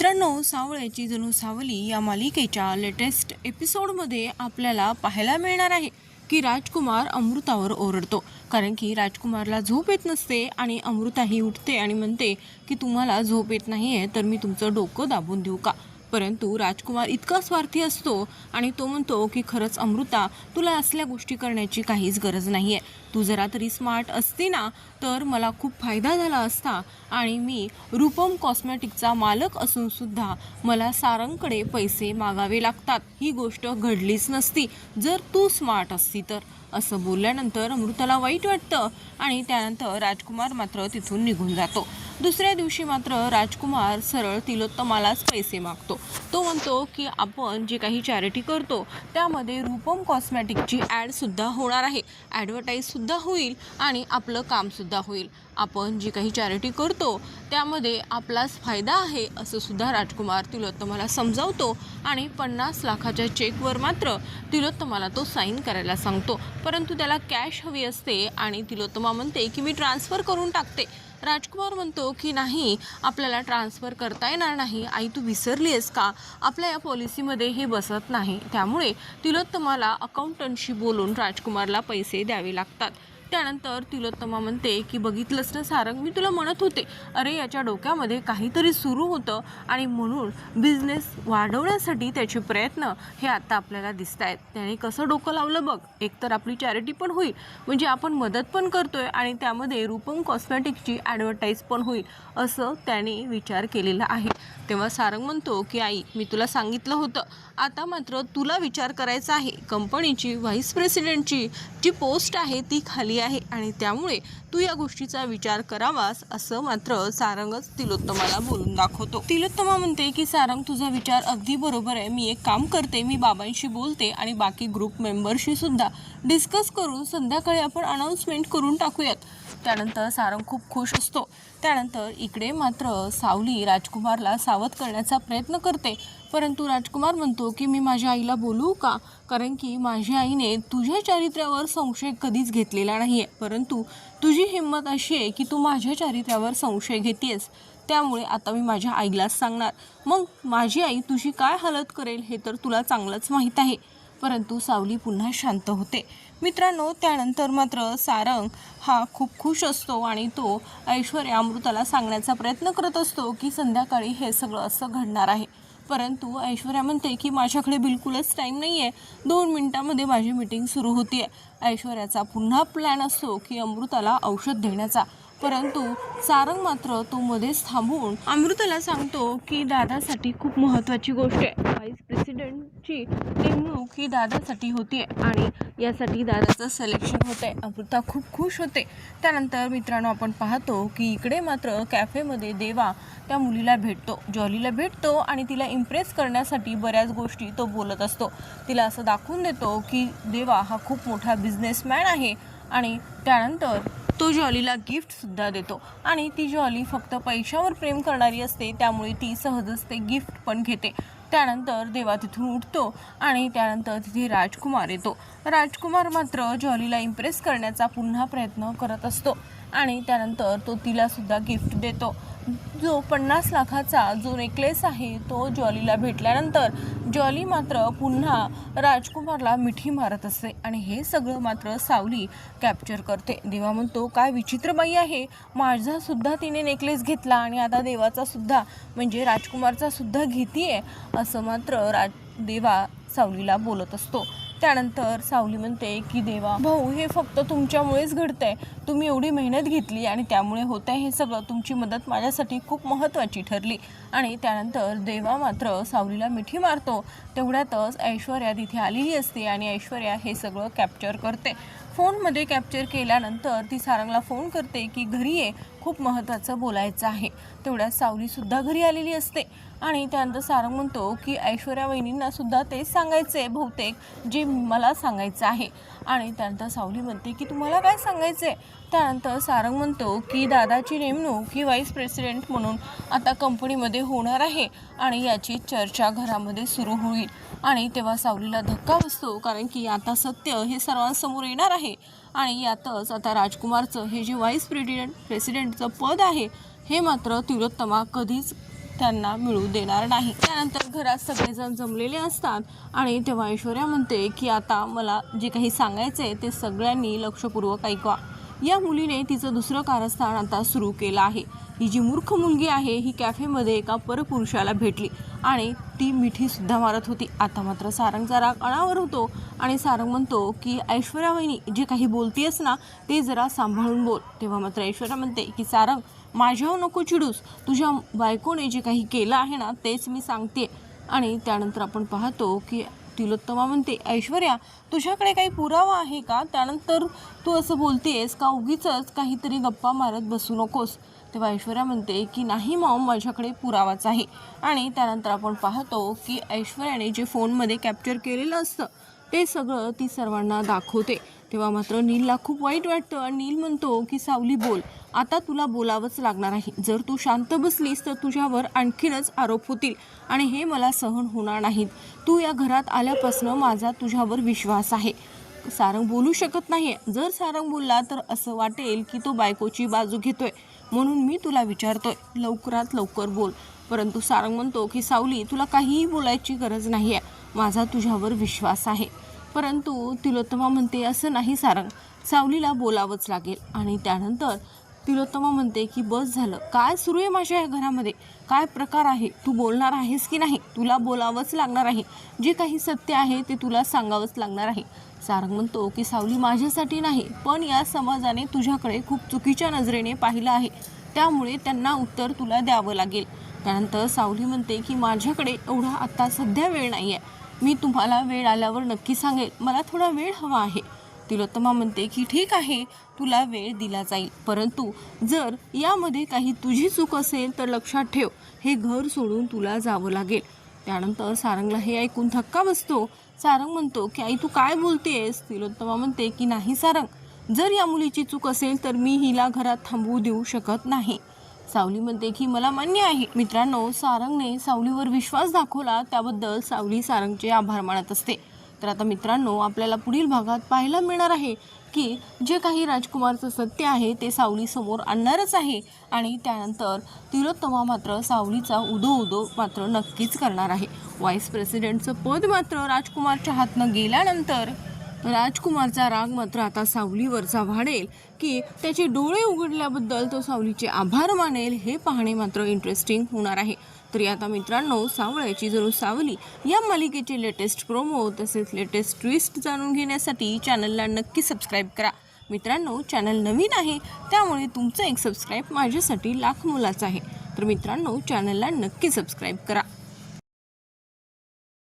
मित्रांनो, सावळ्याची जणू सावली या मालिकेच्या लेटेस्ट एपिसोडमध्ये आपल्याला पाहायला मिळणार आहे की राजकुमार अमृतावर ओरडतो, कारण की राजकुमारला झोप येत नसते आणि अमृताही उठते आणि म्हणते की तुम्हाला झोप येत नाही आहे तर मी तुमचं डोकं दाबून देऊ का. परंतु राजकुमार इतका स्वार्थी असतो आणि तो म्हणतो की खरंच अमृता, तुला असल्या गोष्टी करण्याची काहीच गरज नाही आहे. तू जरा तरी स्मार्ट असती ना तर मला खूप फायदा झाला असता आणि मी रूपम कॉस्मेटिकचा मालक असूनसुद्धा मला सारंगकडे पैसे मागावे लागतात, ही गोष्ट घडलीच नसती जर तू स्मार्ट असती तर. असं बोलल्यानंतर अमृताला वाईट वाटतं आणि त्यानंतर राजकुमार मात्र तिथून निघून जातो. दुसऱ्या दिवशी मात्र राजकुमार सरळ तिलोत्तमालाच पैसे मागतो. तो म्हणतो की आपण जे काही चॅरिटी करतो त्यामध्ये रूपम कॉस्मेटिकची ॲडसुद्धा होणार आहे, ॲडव्हर्टाईजसुद्धा होईल आणि आपलं कामसुद्धा होईल. आपण जी काही चॅरिटी करतो त्यामध्ये आपलाच फायदा आहे असं सुद्धा राजकुमार तिलोत्तमाला समजावतो आणि 50 लाखाच्या चेकवर मात्र तिलोत्तमाला तो साईन करायला सांगतो. परंतु त्याला कॅश हवी असते आणि तिलोत्तमा म्हणते की मी ट्रान्सफर करून टाकते. राजकुमार म्हणतो की नाही, आपल्याला ट्रान्सफर करता येणार नाही. आई, तू विसरली आहेस का, आपल्या या पॉलिसीमध्ये हे बसत नाही. त्यामुळे तिलोत्तमाला अकाउंटंटशी बोलून राजकुमारला पैसे द्यावे लागतात. त्यानंतर तिलोत्तमा म्हणते की बघितलंस ना सारंग, मी तुला म्हणत होते, अरे याच्या डोक्यामध्ये काहीतरी सुरू होतं आणि म्हणून बिझनेस वाढवण्यासाठी त्याचे प्रयत्न हे आता आपल्याला दिसत आहेत. त्याने कसं डोकं लावलं बघ, एकतर आपली चॅरिटी पण होईल, म्हणजे आपण मदत पण करतोय आणि त्यामध्ये रूपम कॉस्मेटिकची ॲडव्हर्टाईज पण होईल असं त्याने विचार केलेला आहे. तेव्हा सारंग म्हणतो की आई, मी तुला सांगितलं होतं, आता मात्र तुला विचार करायचा आहे. कंपनीची व्हाईस प्रेसिडेंटची जी पोस्ट आहे ती खाली आहे आणि त्यामुळे तू या गोष्टीचा विचार करावास असं मात्र सारंगच तिलोत्तमाला बोलून दाखवतो. तिलोत्तमा म्हणते की सारंग, तुझा विचार अगदी बरोबर आहे. मी एक काम करते, मी बाबांशी बोलते आणि बाकी ग्रुप मेंबरशी सुद्धा डिस्कस करून संध्याकाळी आपण अनाऊन्समेंट करून टाकूयात. त्यानंतर सारंग खूप खुश असतो. त्यानंतर इकडे मात्र सावली राजकुमारला सावध करण्याचा प्रयत्न करते, परंतु राजकुमार म्हणतो की मी माझ्या आईला बोलू का, कारण की माझ्या आईने तुझ्या चारित्र्यावर संशय कधीच घेतलेला नाही आहे, परंतु तुझी हिंमत अशी आहे की तू माझ्या चारित्र्यावर संशय घेतेस. त्यामुळे आता मी माझ्या आईलाच सांगणार. मग माझी आई तुझी काय हालत करेल हे तर तुला चांगलंच माहीत आहे. परंतु सावली पुन्हा शांत होते. मित्रांनो, त्यानंतर मात्र सारंग हा खूप खुश असतो आणि तो ऐश्वर्या अमृताला सांगण्याचा प्रयत्न करत असतो की संध्याकाळी हे सगळं असं घडणार आहे. परंतु ऐश्वर्या म्हणते की माझ्याकडे बिलकुलच टाईम नाही आहे, 2 मिनिटांमध्ये माझी मीटिंग सुरू होती आहे. ऐश्वर्याचा पुन्हा प्लॅन असतो की अमृताला औषध देण्याचा, परंतु सारंग मात्र तो मध्येच थांबून अमृताला सांगतो की दादासाठी खूप महत्त्वाची गोष्ट आहे. व्हाईस प्रेसिडेंटची नेमणूक ही दादासाठी होती आणि यासाठी दादाचं सिलेक्शन होतं आहे. अमृता खूप खुश होते. त्यानंतर मित्रांनो, आपण पाहतो की इकडे मात्र कॅफेमध्ये देवा त्या मुलीला भेटतो, जॉलीला भेटतो आणि तिला इम्प्रेस करण्यासाठी बऱ्याच गोष्टी तो बोलत असतो. तिला असं दाखवून देतो की देवा हा खूप मोठा बिझनेसमॅन आहे आणि त्यानंतर तो जॉलीला गिफ्टसुद्धा देतो आणि ती जॉली फक्त पैशावर प्रेम करणारी असते, त्यामुळे ती सहजच ते गिफ्ट पण घेते. त्यानंतर देवा तिथून उठतो आणि त्यानंतर तिथे राजकुमार येतो. राजकुमार मात्र जॉलीला इम्प्रेस करण्याचा पुन्हा प्रयत्न करत असतो आणि त्यानंतर तो तिलासुद्धा गिफ्ट देतो. जो 50 लाखाचा जो नेकलेस आहे तो जॉलीला भेटल्यानंतर जॉली मात्र पुन्हा राजकुमारला मिठी मारत असते आणि हे सगळं मात्र सावली कॅप्चर करते. देवा म्हणतो, काय विचित्र बाई आहे, माझासुद्धा तिने नेकलेस घेतला आणि आता देवाचा सुद्धा म्हणजे राजकुमारचा सुद्धा घेतीये असं मात्र देवा सावलीला बोलत असतो. त्यानंतर सावली म्हणते की देवा भाऊ, हे फक्त तुमच्यामुळेच घडतंय, तुम्ही एवढी मेहनत घेतली आणि त्यामुळे होतं आहे हे सगळं, तुमची मदत माझ्यासाठी खूप महत्त्वाची ठरली. आणि त्यानंतर देवा मात्र सावलीला मिठी मारतो. तेवढ्यातच ऐश्वर्या तिथे आलेली असते आणि ऐश्वर्या हे सगळं कॅप्चर करते. फोनमध्ये कॅप्चर केल्यानंतर ती सारंगला फोन करते की घरी ये, खूप महत्त्वाचं बोलायचं आहे. तेवढ्यात सावलीसुद्धा घरी आलेली असते आणि त्यानंतर सारंग म्हणतो की ऐश्वर्या वहिनींनासुद्धा तेच सांगायचं आहे बहुतेक जे मला सांगायचं आहे. आणि त्यानंतर सावली म्हणते की तुम्हाला काय सांगायचं आहे. त्यानंतर सारंग म्हणतो की दादाची नेमणूक ही व्हाईस प्रेसिडेंट म्हणून आता कंपनीमध्ये होणार आहे आणि याची चर्चा घरामध्ये सुरू होईल. आणि तेव्हा सावलीला धक्का बसतो, कारण की आता सत्य हे सर्वांसमोर येणार आहे आणि यातच आता राजकुमारचं हे जे व्हाईस प्रेसिडेंटचं पद आहे हे मात्र तिलोत्तमा कधीच त्यांना मिळू देणार नाही. त्यानंतर घरात सगळेजण जमलेले असतात आणि तेव्हा ऐश्वर्या म्हणते की आता मला जे काही सांगायचं आहे ते सगळ्यांनी लक्षपूर्वक ऐका. या मुलीने तिचं दुसरं कारस्थान आता सुरू केलं आहे. ही जी मूर्ख मुलगी आहे ही कॅफेमध्ये एका परपुरुषाला भेटली आणि ती मिठीसुद्धा मारत होती. आता मात्र सारंगचा राग अणावर होतो आणि सारंग म्हणतो की ऐश्वर्या वहिनी जे काही बोलतेस ना ते जरा सांभाळून बोल. तेव्हा मात्र ऐश्वर्या म्हणते की सारंग माझ्यावर नको चिडूस, तुझ्या बायकोने जे काही केलं आहे ना तेच मी सांगते. आणि त्यानंतर आपण पाहतो की तिलोत्तमा म्हणते ऐश्वर्या तुझ्याकडे काही पुरावा आहे का? त्यानंतर तू असं बोलतेस का? उगीच काहीतरी गप्पा मारत बसू नकोस. तेव्हा ऐश्वर्या म्हणते की नाही मॉम माझ्याकडे पुरावाच आहे. आणि त्यानंतर आपण पाहतो की ऐश्वर्याने जे फोनमध्ये कॅप्चर केलेलं असतं ते सगळं ती सर्वांना दाखवते. तेव्हा मात्र नीलला खूप वाईट वाटतं आणि नील म्हणतो की सावली बोल, आता तुला बोलावंच लागणार आहे. जर तू शांत बसलीस तर तुझ्यावर आणखीनच आरोप होतील आणि हे मला सहन होणार नाहीत. तू या घरात आल्यापासून माझा तुझ्यावर विश्वास आहे. सारंग बोलू शकत नाही. जर सारंग बोलला तर असं वाटेल की तो बायकोची बाजू घेतोय, म्हणून मी तुला विचारतोय लवकरात लवकर बोल. परंतु सारंग म्हणतो की सावली तुला काहीही बोलायची गरज नाही आहे, माझा तुझ्यावर विश्वास आहे. परंतु तिलोत्तमा म्हणते असं नाही सारंग, सावलीला बोलावंच लागेल. आणि त्यानंतर तिलोत्तमा म्हणते की बस झालं, काय सुरू आहे माझ्या या घरामध्ये, काय प्रकार आहे, तू बोलणार आहेस की नाही? तुला बोलावंच लागणार आहे, जे काही सत्य आहे ते तुला सांगावंच लागणार आहे. सारंग म्हणतो की सावली माझ्यासाठी नाही पण या समाजाने तुझ्याकडे खूप चुकीच्या नजरेने पाहिलं आहे, त्यामुळे त्यांना उत्तर तुला द्यावं लागेल. त्यानंतर सावली म्हणते की माझ्याकडे एवढा आत्ता सध्या वेळ नाही आहे, मी तुम्हाला वेळ आल्यावर नक्की सांगेल, मला थोडा वेळ हवा आहे. तिलोत्तमा म्हणते की ठीक आहे तुला वेळ दिला जाईल, परंतु जर यामध्ये काही तुझी चूक असेल तर लक्षात ठेव हे घर सोडून तुला जावं लागेल. त्यानंतर सारंगला हे ऐकून धक्का बसतो. सारंग म्हणतो की आई तू काय बोलतेस? तिलोत्तमा म्हणते की नाही सारंग, जर या मुलीची चूक असेल तर मी हिला घरात थांबवू देऊ शकत नाही. सावली म्हणते की मला मान्य आहे. मित्रांनो, सारंगने सावलीवर विश्वास दाखवला त्याबद्दल सावली सारंगचे आभार मानत असते. तर आता मित्रांनो आपल्याला पुढील भागात पाहायला मिळणार आहे की जे काही राजकुमारचं सत्य आहे ते सावली समोर आणणारच आहे आणि त्यानंतर तिलोत्तमा मात्र सावलीचा उदो मात्र नक्कीच करणार आहे. व्हाईस प्रेसिडेंटचं पद मात्र राजकुमारच्या हातनं गेल्यानंतर राजकुमारचा राग मात्र आता सावलीवरचा वाढेल की त्याचे डोळे उघडल्याबद्दल तो सावलीचे आभार मानेल, हे पाहणे मात्र इंटरेस्टिंग होणार आहे. तरी आता मित्रांनो सावळ्याची जणू सावली या मालिकेचे लेटेस्ट प्रोमो तसेच लेटेस्ट ट्विस्ट जाणून घेण्यासाठी चॅनलला नक्की सबस्क्राईब करा. मित्रांनो चॅनल नवीन आहे त्यामुळे तुमचं एक सबस्क्राईब माझ्यासाठी लाख मोलाचं आहे. तर मित्रांनो चॅनलला नक्की सबस्क्राईब करा.